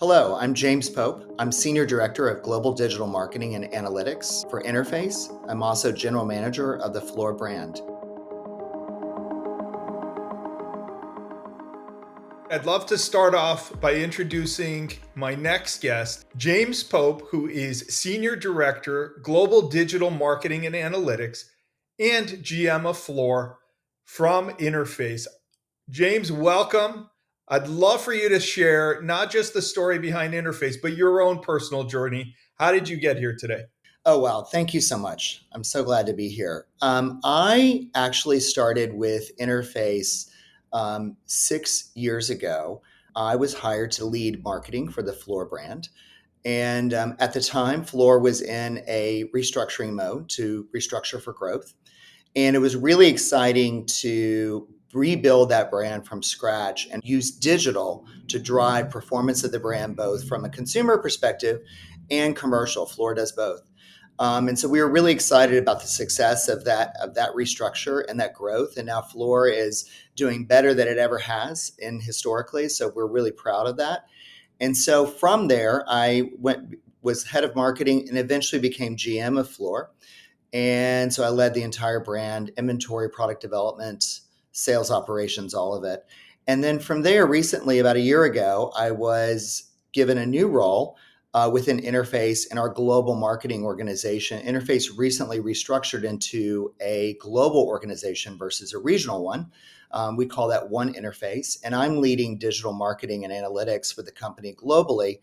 Hello, I'm James Pope. I'm Senior Director of Global Digital Marketing and Analytics for Interface. I'm also General Manager of the FLOR brand. I'd love to start off by introducing my next guest, James Pope, who is Senior Director, Global Digital Marketing and Analytics, and GM of FLOR from Interface. James, welcome. I'd love for you to share not just the story behind Interface, but your own personal journey. How did you get here today? Oh, wow. Thank you so much. I'm so glad to be here. I actually started with Interface 6 years ago. I was hired to lead marketing for the FLOR brand. And at the time, FLOR was in a restructuring mode to restructure for growth. And it was really exciting to rebuild that brand from scratch and use digital to drive performance of the brand, both from a consumer perspective and commercial. FLOR does both. And so we were really excited about the success of that restructure and that growth. And now FLOR is doing better than it ever has in historically. So we're really proud of that. And so from there, was head of marketing and eventually became GM of FLOR. And so I led the entire brand, inventory, product development, sales operations, all of it. And then from there, recently, about a year ago, I was given a new role within Interface in our global marketing organization. Interface recently restructured into a global organization versus a regional one. We call that One Interface. And I'm leading digital marketing and analytics for the company globally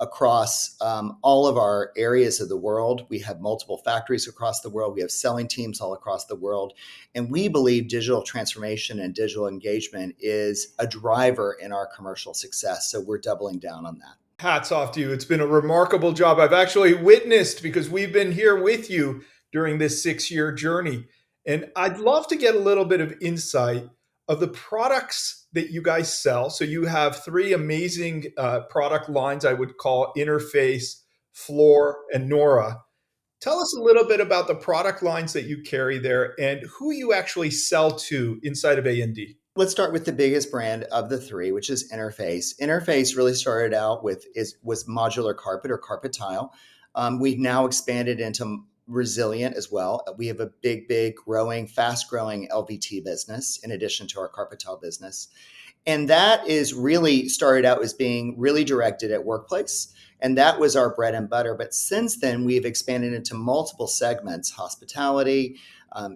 across all of our areas of the world. We have multiple factories across the world. We have selling teams all across the world. And we believe digital transformation and digital engagement is a driver in our commercial success. So we're doubling down on that. Hats off to you. It's been a remarkable job. I've actually witnessed because we've been here with you during this 6 year journey. And I'd love to get a little bit of insight of the products that you guys sell. So you have three amazing product lines, I would call Interface, FLOR, and Nora. Tell us a little bit about the product lines that you carry there and who you actually sell to inside of A&D. Let's start with the biggest brand of the three, which is Interface. Interface really started out was modular carpet or carpet tile. We've now expanded into resilient as well. We have a big, growing, fast-growing LVT business in addition to our carpet tile business. And that is really started out as being really directed at workplace. And that was our bread and butter. But since then, we've expanded into multiple segments: hospitality,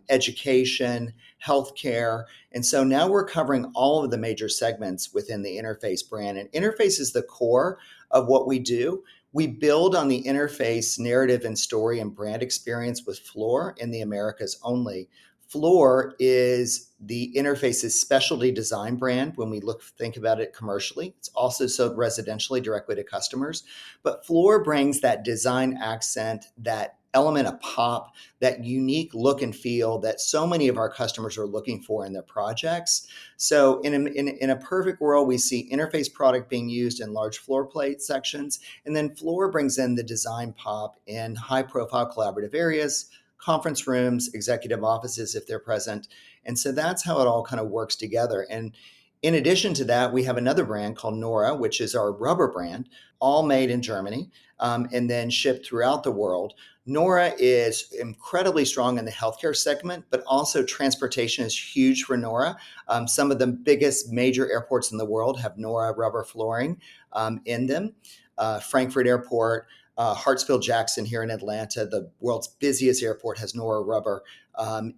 education, healthcare. And so now we're covering all of the major segments within the Interface brand. And Interface is the core of what we do. We build on the Interface narrative and story and brand experience with FLOR in the Americas only. FLOR is the Interface's specialty design brand when we think about it commercially. It's also sold residentially directly to customers. But FLOR brings that design accent, that element of pop, that unique look and feel that so many of our customers are looking for in their projects. So in a perfect world, we see Interface product being used in large floor plate sections. And then FLOR brings in the design pop in high profile collaborative areas, conference rooms, executive offices if they're present. And so that's how it all kind of works together. And in addition to that, we have another brand called Nora, which is our rubber brand, all made in Germany and then shipped throughout the world. Nora is incredibly strong in the healthcare segment, but also transportation is huge for Nora. Some of the biggest major airports in the world have Nora rubber flooring in them. Frankfurt Airport, Hartsfield-Jackson here in Atlanta, the world's busiest airport, has Nora rubber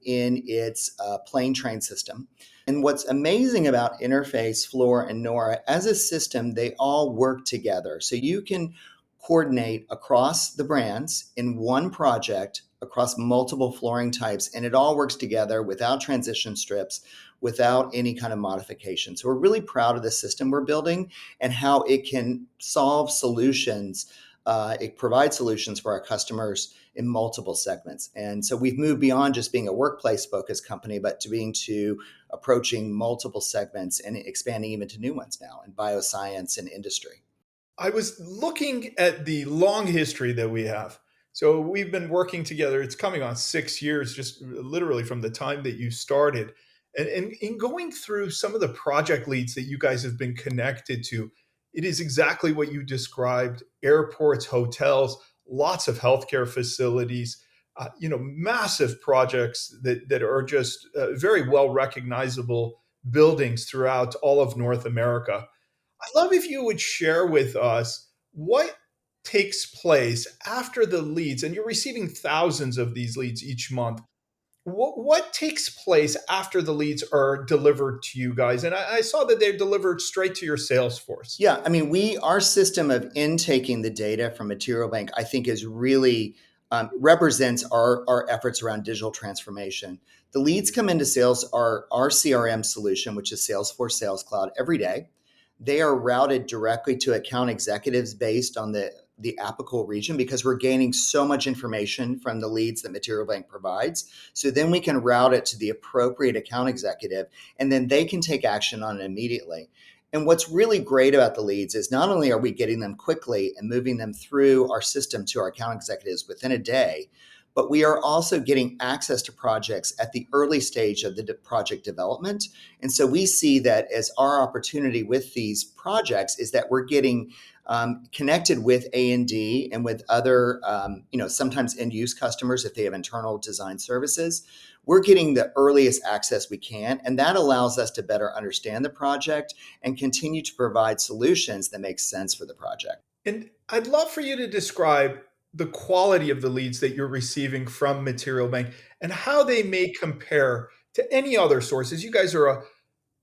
in its plane train system. And what's amazing about Interface, FLOR, and Nora, as a system, they all work together. So you can coordinate across the brands in one project across multiple flooring types, and it all works together without transition strips, without any kind of modification. So we're really proud of the system we're building and how it can solve solutions. It provides solutions for our customers in multiple segments. And so we've moved beyond just being a workplace focused company, but to approaching multiple segments and expanding even to new ones now in bioscience and industry. I was looking at the long history that we have. So we've been working together. It's coming on 6 years, just literally from the time that you started. And in going through some of the project leads that you guys have been connected to, it is exactly what you described: airports, hotels, lots of healthcare facilities, massive projects that are just very well recognizable buildings throughout all of North America. I'd love if you would share with us what takes place after the leads, and you're receiving thousands of these leads each month. What takes place after the leads are delivered to you guys? And I saw that they're delivered straight to your sales force. Yeah, I mean, our system of intaking the data from Material Bank, I think, is really represents our efforts around digital transformation. The leads come into sales, our CRM solution, which is Salesforce Sales Cloud, every day. They are routed directly to account executives based on the applicable region because we're gaining so much information from the leads that Material Bank provides. So then we can route it to the appropriate account executive, and then they can take action on it immediately. And what's really great about the leads is not only are we getting them quickly and moving them through our system to our account executives within a day, but we are also getting access to projects at the early stage of the project development. And so we see that as our opportunity with these projects is that we're getting connected with A&D and with other, sometimes end use customers if they have internal design services. We're getting the earliest access we can, and that allows us to better understand the project and continue to provide solutions that make sense for the project. And I'd love for you to describe the quality of the leads that you're receiving from Material Bank and how they may compare to any other sources. You guys are a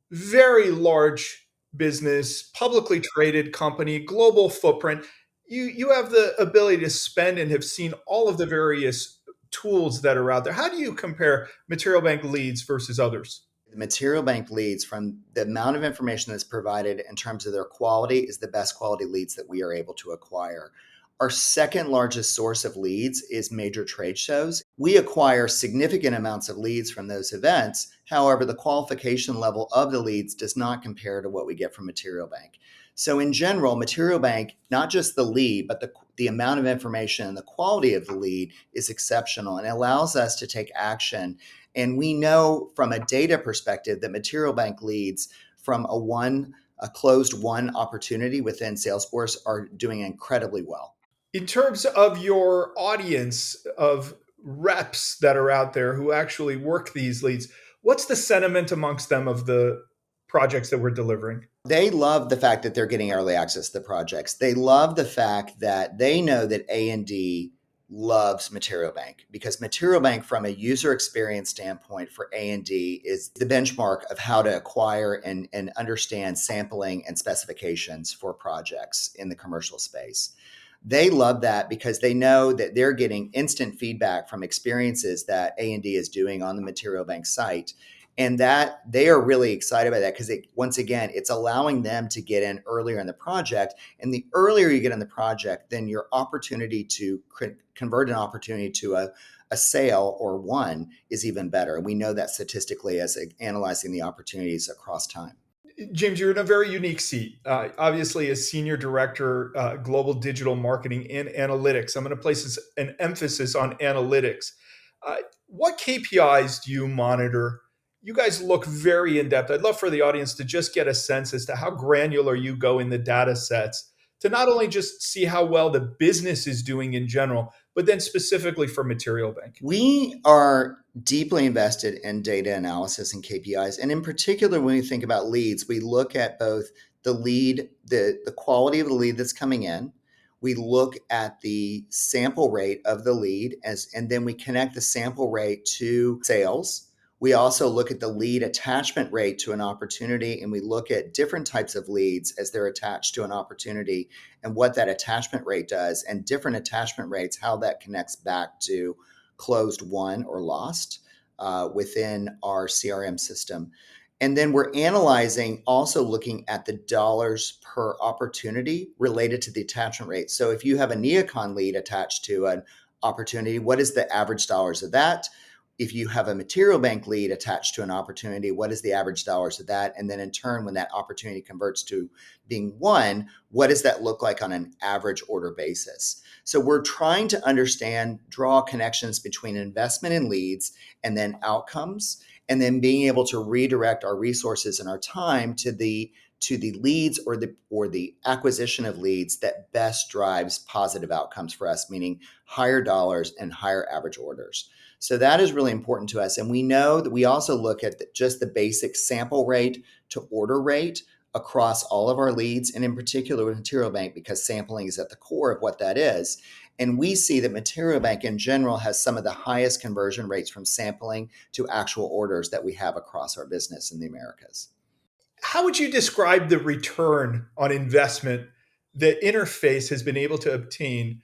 very large business, publicly traded company, global footprint. You have the ability to spend and have seen all of the various tools that are out there. How do you compare Material Bank leads versus others? The Material Bank leads, from the amount of information that's provided in terms of their quality, is the best quality leads that we are able to acquire. Our second largest source of leads is major trade shows. We acquire significant amounts of leads from those events. However, the qualification level of the leads does not compare to what we get from Material Bank. So, in general, Material Bank, not just the lead, but the amount of information and the quality of the lead is exceptional and allows us to take action. And we know from a data perspective that Material Bank leads from a closed one opportunity within Salesforce are doing incredibly well. In terms of your audience of reps that are out there who actually work these leads, what's the sentiment amongst them of the projects that we're delivering? They love the fact that they're getting early access to the projects. They love the fact that they know that A&D loves Material Bank because Material Bank, from a user experience standpoint for A&D, is the benchmark of how to acquire and understand sampling and specifications for projects in the commercial space. They love that because they know that they're getting instant feedback from experiences that A&D is doing on the Material Bank site, and that they are really excited by that because once again, it's allowing them to get in earlier in the project. And the earlier you get in the project, then your opportunity to convert an opportunity to a sale or one is even better. And we know that statistically as analyzing the opportunities across time. James, you're in a very unique seat. Obviously, as Senior Director, Global Digital Marketing and Analytics, I'm going to place an emphasis on analytics. What KPIs do you monitor? You guys look very in depth. I'd love for the audience to just get a sense as to how granular you go in the data sets to not only just see how well the business is doing in general, but then specifically for Material Bank. We are deeply invested in data analysis and KPIs. And in particular, when we think about leads, we look at both the lead, the quality of the lead that's coming in. We look at the sample rate of the lead and then we connect the sample rate to sales. We also look at the lead attachment rate to an opportunity, and we look at different types of leads as they're attached to an opportunity and what that attachment rate does, and different attachment rates, how that connects back to closed won or lost within our CRM system. And then we're analyzing, also looking at the dollars per opportunity related to the attachment rate. So if you have a Neocon lead attached to an opportunity, what is the average dollars of that? If you have a Material Bank lead attached to an opportunity, what is the average dollars of that? And then in turn, when that opportunity converts to being won, what does that look like on an average order basis? So we're trying to understand, draw connections between investment in leads and then outcomes, and then being able to redirect our resources and our time to the to the leads or the acquisition of leads that best drives positive outcomes for us, meaning higher dollars and higher average orders. So that is really important to us. And we know that we also look at just the basic sample rate to order rate across all of our leads, and in particular with Material Bank, because sampling is at the core of what that is. And we see that Material Bank in general has some of the highest conversion rates from sampling to actual orders that we have across our business in the Americas. How would you describe the return on investment that Interface has been able to obtain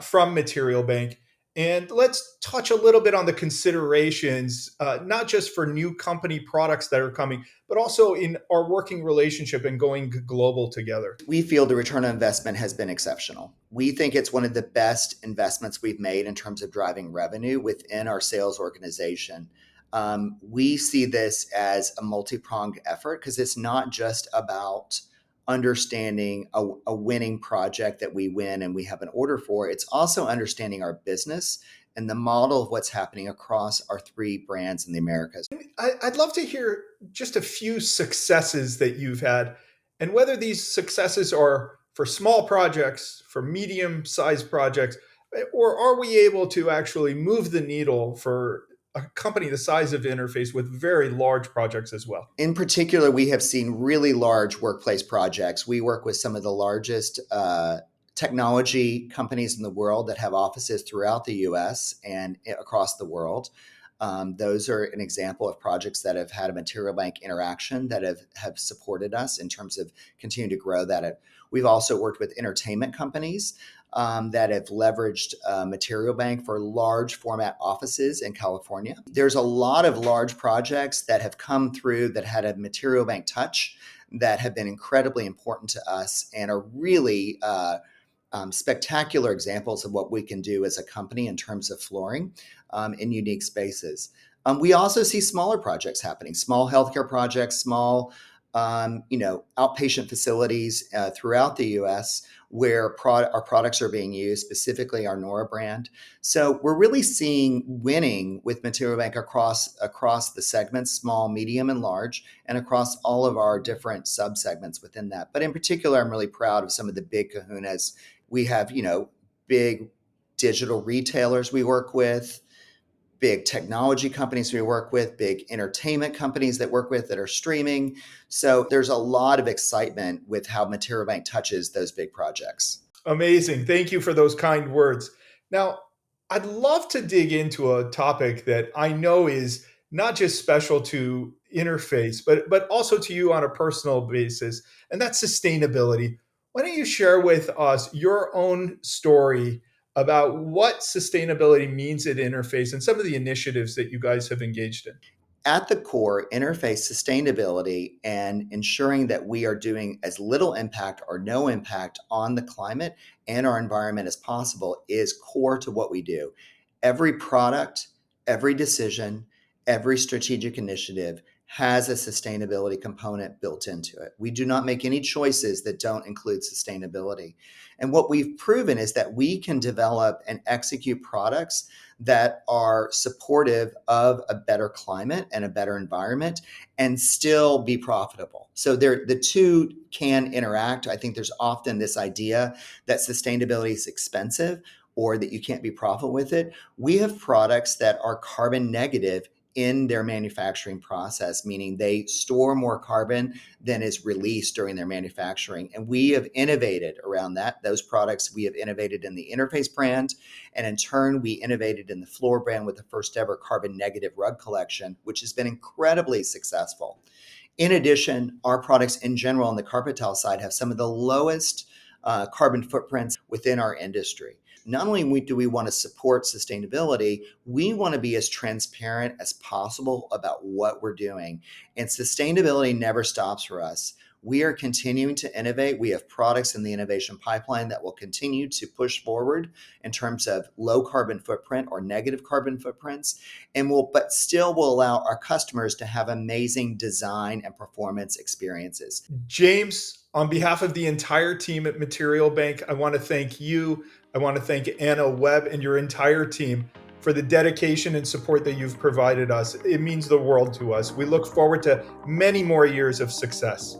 from Material Bank? And let's touch a little bit on the considerations, not just for new company products that are coming, but also in our working relationship and going global together. We feel the return on investment has been exceptional. We think it's one of the best investments we've made in terms of driving revenue within our sales organization. We see this as a multi-pronged effort because it's not just about understanding a winning project that we win and we have an order for. It's also understanding our business and the model of what's happening across our three brands in the Americas. I'd love to hear just a few successes that you've had and whether these successes are for small projects, for medium sized projects, or are we able to actually move the needle for a company the size of Interface with very large projects as well? In particular, we have seen really large workplace projects. We work with some of the largest technology companies in the world that have offices throughout the US and across the world. Those are an example of projects that have had a Material Bank interaction that have supported us in terms of continuing to grow that. We've also worked with entertainment companies that have leveraged Material Bank for large format offices in California. There's a lot of large projects that have come through that had a Material Bank touch that have been incredibly important to us and are really spectacular examples of what we can do as a company in terms of flooring in unique spaces. We also see smaller projects happening, small healthcare projects, small outpatient facilities throughout the U.S. where our products are being used, specifically our Nora brand. So we're really seeing winning with Material Bank across the segments, small, medium, and large, and across all of our different subsegments within that. But in particular, I'm really proud of some of the big kahunas. We have, big digital retailers we work with, big technology companies we work with, big entertainment companies that work with that are streaming. So there's a lot of excitement with how Material Bank touches those big projects. Amazing. Thank you for those kind words. Now, I'd love to dig into a topic that I know is not just special to Interface, but also to you on a personal basis, and that's sustainability. Why don't you share with us your own story about what sustainability means at Interface and some of the initiatives that you guys have engaged in? At the core, interface sustainability and ensuring that we are doing as little impact or no impact on the climate and our environment as possible is core to what we do. Every product, every decision, every strategic initiative has a sustainability component built into it. We do not make any choices that don't include sustainability. And what we've proven is that we can develop and execute products that are supportive of a better climate and a better environment and still be profitable. So the two can interact. I think there's often this idea that sustainability is expensive or that you can't be profitable with it. We have products that are carbon negative in their manufacturing process, meaning they store more carbon than is released during their manufacturing. And we have innovated around that. Those products we have innovated in the Interface brand. And in turn, we innovated in the FLOR brand with the first ever carbon negative rug collection, which has been incredibly successful. In addition, our products in general on the carpet tile side have some of the lowest carbon footprints within our industry. Not only do we want to support sustainability, we want to be as transparent as possible about what we're doing. And sustainability never stops for us. We are continuing to innovate. We have products in the innovation pipeline that will continue to push forward in terms of low carbon footprint or negative carbon footprints, but still will allow our customers to have amazing design and performance experiences. James, on behalf of the entire team at Material Bank, I want to thank you. I want to thank Anna Webb and your entire team for the dedication and support that you've provided us. It means the world to us. We look forward to many more years of success.